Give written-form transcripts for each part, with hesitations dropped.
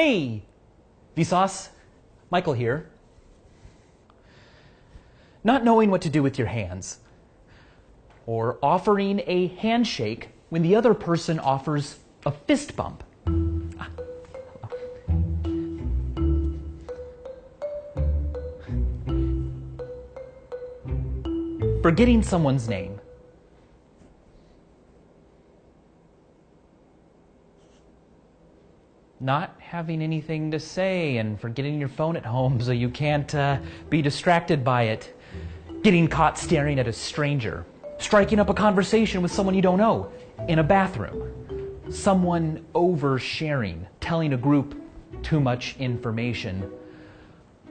Hey, Vsauce, Michael here. Not knowing what to do with your hands, or offering a handshake when the other person offers a fist bump. Forgetting someone's name. Not having anything to say and forgetting your phone at home so you can't be distracted by it. Getting caught staring at a stranger. Striking up a conversation with someone you don't know in a bathroom. Someone oversharing, telling a group too much information.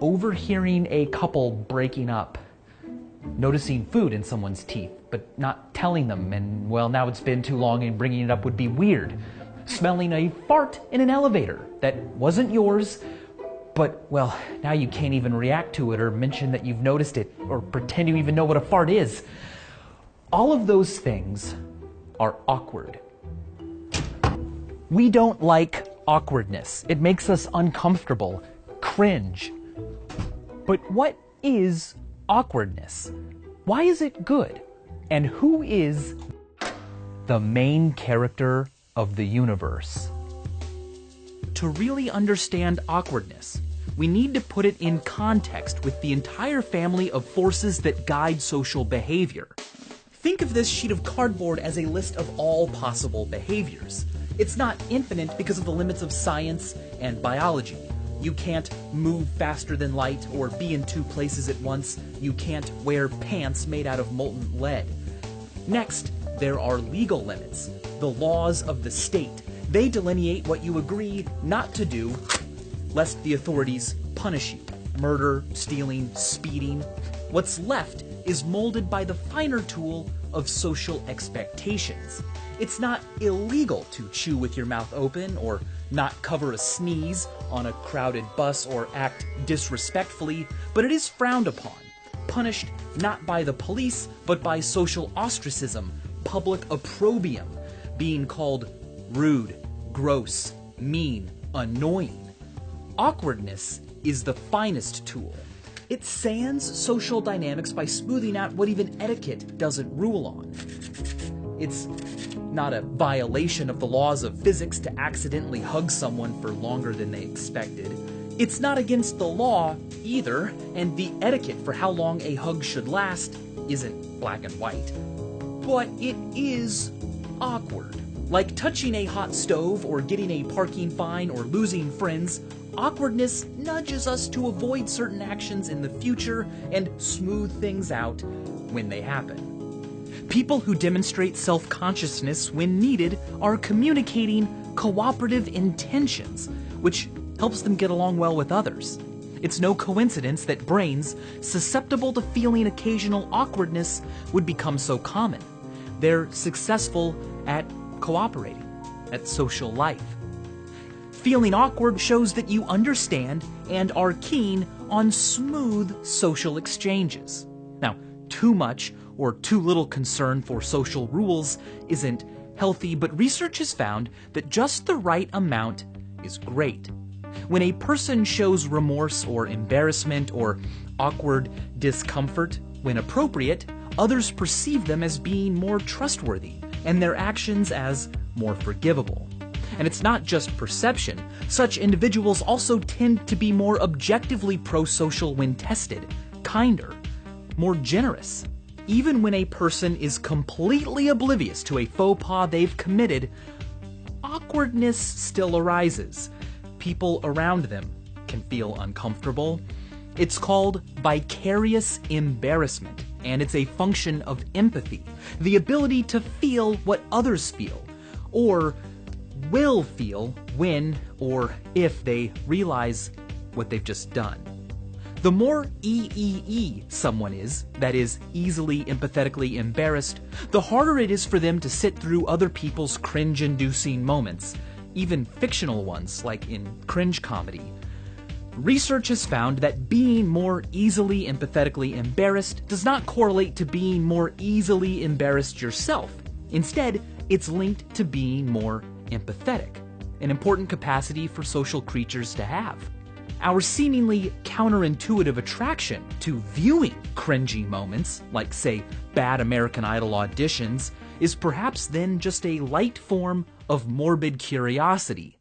Overhearing a couple breaking up. Noticing food in someone's teeth, but not telling them, and well, now it's been too long and bringing it up would be weird. Smelling a fart in an elevator that wasn't yours, but, well, now you can't even react to it or mention that you've noticed it or pretend you even know what a fart is. All of those things are awkward. We don't like awkwardness. It makes us uncomfortable, cringe. But what is awkwardness? Why is it good? And who is the main character of the universe? To really understand awkwardness, we need to put it in context with the entire family of forces that guide social behavior. Think of this sheet of cardboard as a list of all possible behaviors. It's not infinite because of the limits of science and biology. You can't move faster than light or be in two places at once. You can't wear pants made out of molten lead. Next, there are legal limits, the laws of the state. They delineate what you agree not to do, lest the authorities punish you. Murder, stealing, speeding. What's left is molded by the finer tool of social expectations. It's not illegal to chew with your mouth open or not cover a sneeze on a crowded bus or act disrespectfully, but it is frowned upon, punished not by the police, but by social ostracism, public opprobrium, being called rude, gross, mean, annoying. Awkwardness is the finest tool. It sands social dynamics by smoothing out what even etiquette doesn't rule on. It's not a violation of the laws of physics to accidentally hug someone for longer than they expected. It's not against the law either, and the etiquette for how long a hug should last isn't black and white. But it is awkward. Like touching a hot stove or getting a parking fine or losing friends, awkwardness nudges us to avoid certain actions in the future and smooth things out when they happen. People who demonstrate self-consciousness when needed are communicating cooperative intentions, which helps them get along well with others. It's no coincidence that brains susceptible to feeling occasional awkwardness would become so common. They're successful at cooperating, at social life. Feeling awkward shows that you understand and are keen on smooth social exchanges. Now, too much or too little concern for social rules isn't healthy, but research has found that just the right amount is great. When a person shows remorse or embarrassment or awkward discomfort when appropriate, others perceive them as being more trustworthy and their actions as more forgivable. And it's not just perception. Such individuals also tend to be more objectively pro-social when tested, kinder, more generous. Even when a person is completely oblivious to a faux pas they've committed, awkwardness still arises. People around them can feel uncomfortable. It's called vicarious embarrassment, and it's a function of empathy, the ability to feel what others feel, or will feel when or if they realize what they've just done. The more EEE someone is, that is, easily empathetically embarrassed, the harder it is for them to sit through other people's cringe-inducing moments, even fictional ones like in cringe comedy. Research has found that being more easily empathetically embarrassed does not correlate to being more easily embarrassed yourself. Instead, it's linked to being more empathetic. an important capacity for social creatures to have. Our seemingly counterintuitive attraction to viewing cringy moments, like, say, bad American Idol auditions, is perhaps then just a light form of morbid curiosity.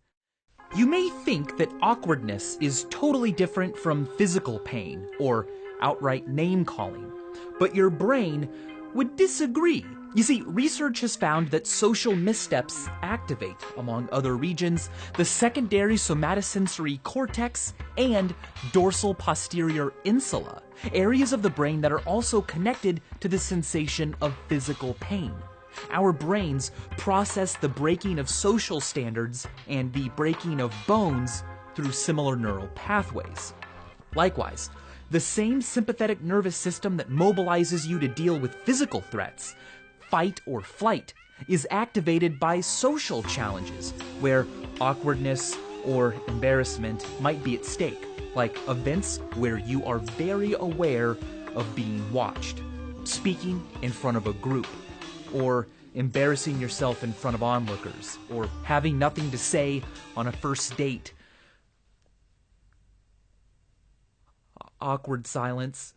You may think that awkwardness is totally different from physical pain or outright name-calling, but your brain would disagree. You see, research has found that social missteps activate, among other regions, the secondary somatosensory cortex and dorsal posterior insula, areas of the brain that are also connected to the sensation of physical pain. Our brains process the breaking of social standards and the breaking of bones through similar neural pathways. Likewise, the same sympathetic nervous system that mobilizes you to deal with physical threats, fight or flight, is activated by social challenges where awkwardness or embarrassment might be at stake, like events where you are very aware of being watched, speaking in front of a group, or embarrassing yourself in front of onlookers, or having nothing to say on a first date. Awkward silence.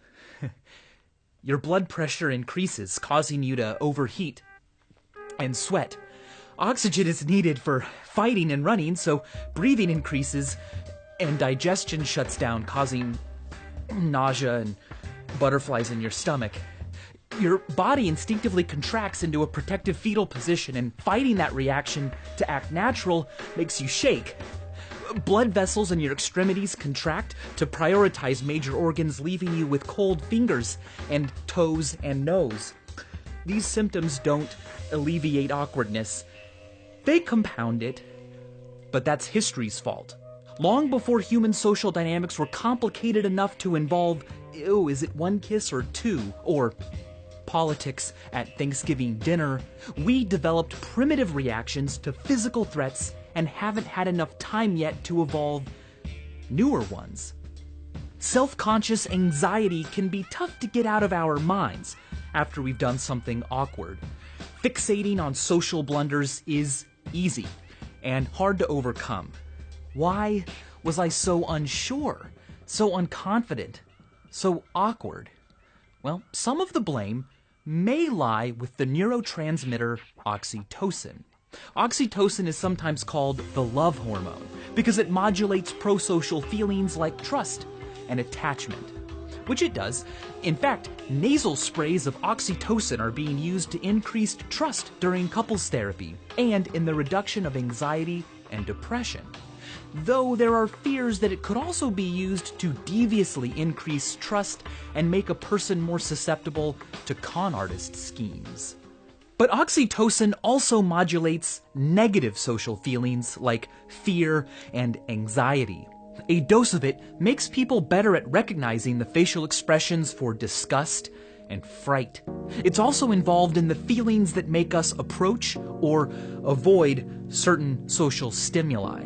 Your blood pressure increases, causing you to overheat and sweat. Oxygen is needed for fighting and running, so breathing increases and digestion shuts down, causing nausea and butterflies in your stomach. Your body instinctively contracts into a protective fetal position, and fighting that reaction to act natural makes you shake. Blood vessels in your extremities contract to prioritize major organs, leaving you with cold fingers and toes and nose. These symptoms don't alleviate awkwardness. They compound it, but that's history's fault. Long before human social dynamics were complicated enough to involve, is it one kiss or two, or politics at Thanksgiving dinner, we developed primitive reactions to physical threats and haven't had enough time yet to evolve newer ones. Self-conscious anxiety can be tough to get out of our minds after we've done something awkward. Fixating on social blunders is easy and hard to overcome. Why was I so unsure, so unconfident, so awkward? Well, some of the blame may lie with the neurotransmitter oxytocin. Oxytocin is sometimes called the love hormone because it modulates prosocial feelings like trust and attachment, which it does. In fact, nasal sprays of oxytocin are being used to increase trust during couples therapy and in the reduction of anxiety and depression. Though there are fears that it could also be used to deviously increase trust and make a person more susceptible to con artist schemes. But oxytocin also modulates negative social feelings like fear and anxiety. A dose of it makes people better at recognizing the facial expressions for disgust and fright. It's also involved in the feelings that make us approach or avoid certain social stimuli.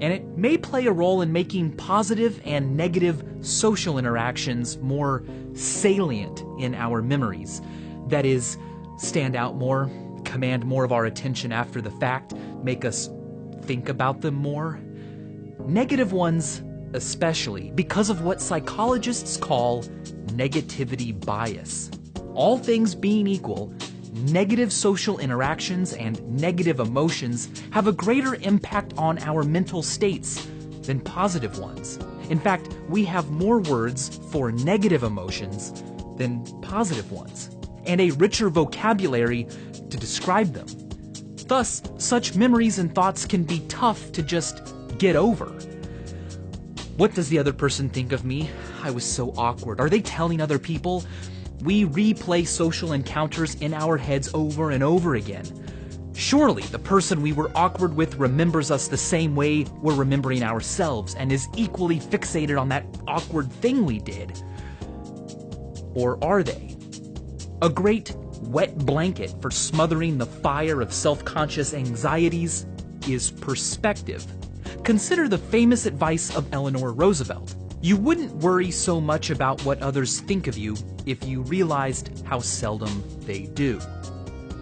And it may play a role in making positive and negative social interactions more salient in our memories. That is, stand out more, command more of our attention after the fact, make us think about them more. Negative ones especially, because of what psychologists call negativity bias. All things being equal, negative social interactions and negative emotions have a greater impact on our mental states than positive ones. In fact, we have more words for negative emotions than positive ones, and a richer vocabulary to describe them. Thus, such memories and thoughts can be tough to just get over. What does the other person think of me? I was so awkward. Are they telling other people? We replay social encounters in our heads over and over again. Surely the person we were awkward with remembers us the same way we're remembering ourselves and is equally fixated on that awkward thing we did. Or are they? A great wet blanket for smothering the fire of self-conscious anxieties is perspective. Consider the famous advice of Eleanor Roosevelt. You wouldn't worry so much about what others think of you if you realized how seldom they do.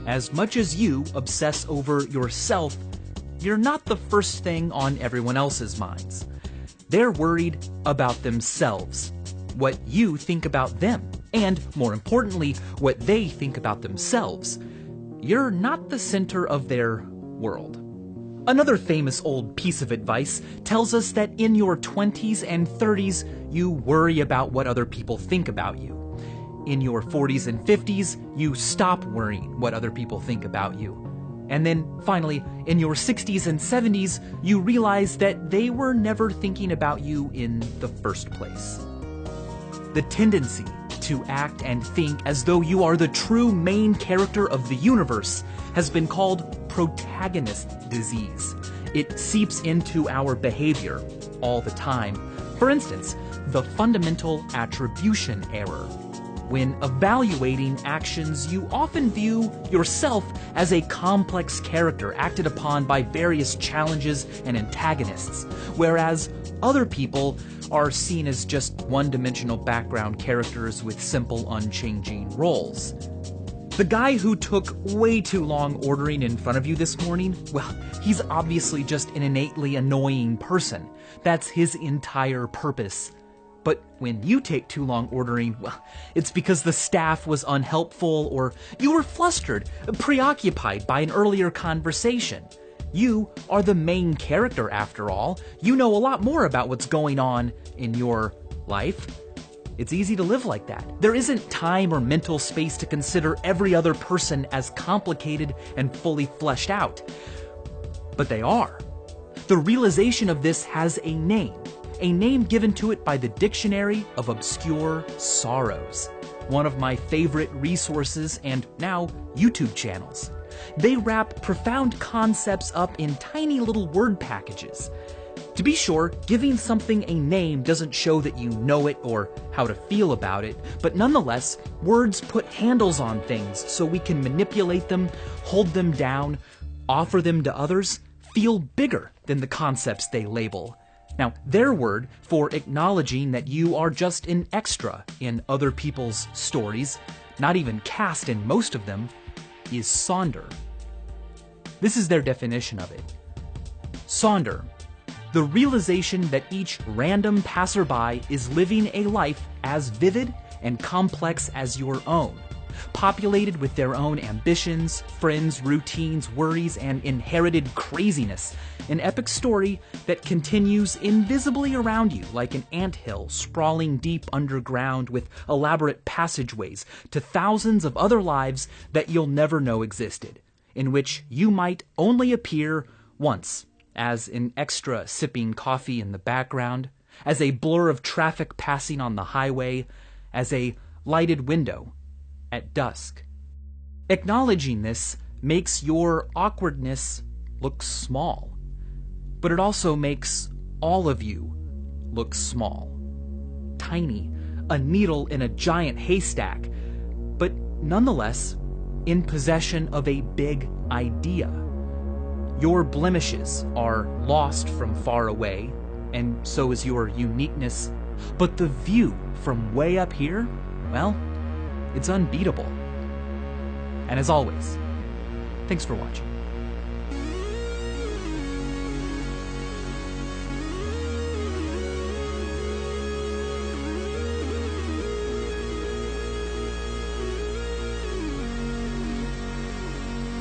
As much as you obsess over yourself, you're not the first thing on everyone else's minds. They're worried about themselves, what you think about them, and, more importantly, what they think about themselves. You're not the center of their world. Another famous old piece of advice tells us that in your 20s and 30s, you worry about what other people think about you. In your 40s and 50s, you stop worrying what other people think about you. And then, finally, in your 60s and 70s, you realize that they were never thinking about you in the first place. The tendency to act and think as though you are the true main character of the universe has been called protagonist disease. It seeps into our behavior all the time. For instance, the fundamental attribution error. When evaluating actions, you often view yourself as a complex character acted upon by various challenges and antagonists, whereas other people are seen as just one-dimensional background characters with simple, unchanging roles. The guy who took way too long ordering in front of you this morning, well, he's obviously just an innately annoying person. That's his entire purpose. But when you take too long ordering, well, it's because the staff was unhelpful or you were flustered, preoccupied by an earlier conversation. You are the main character after all. You know a lot more about what's going on in your life. It's easy to live like that. There isn't time or mental space to consider every other person as complicated and fully fleshed out. But they are. The realization of this has a name given to it by the Dictionary of Obscure Sorrows, one of my favorite resources and now YouTube channels. They wrap profound concepts up in tiny little word packages. To be sure, giving something a name doesn't show that you know it or how to feel about it, but nonetheless, words put handles on things so we can manipulate them, hold them down, offer them to others, feel bigger than the concepts they label. Now, their word for acknowledging that you are just an extra in other people's stories, not even cast in most of them, is sonder. This is their definition of it. Sonder, the realization that each random passerby is living a life as vivid and complex as your own, populated with their own ambitions, friends, routines, worries, and inherited craziness. An epic story that continues invisibly around you like an anthill sprawling deep underground with elaborate passageways to thousands of other lives that you'll never know existed, in which you might only appear once as an extra sipping coffee in the background, as a blur of traffic passing on the highway, as a lighted window at dusk. Acknowledging this makes your awkwardness look small, but it also makes all of you look small, tiny, a needle in a giant haystack, but nonetheless in possession of a big idea. Your blemishes are lost from far away, and so is your uniqueness, but the view from way up here, well, it's unbeatable. And as always, thanks for watching.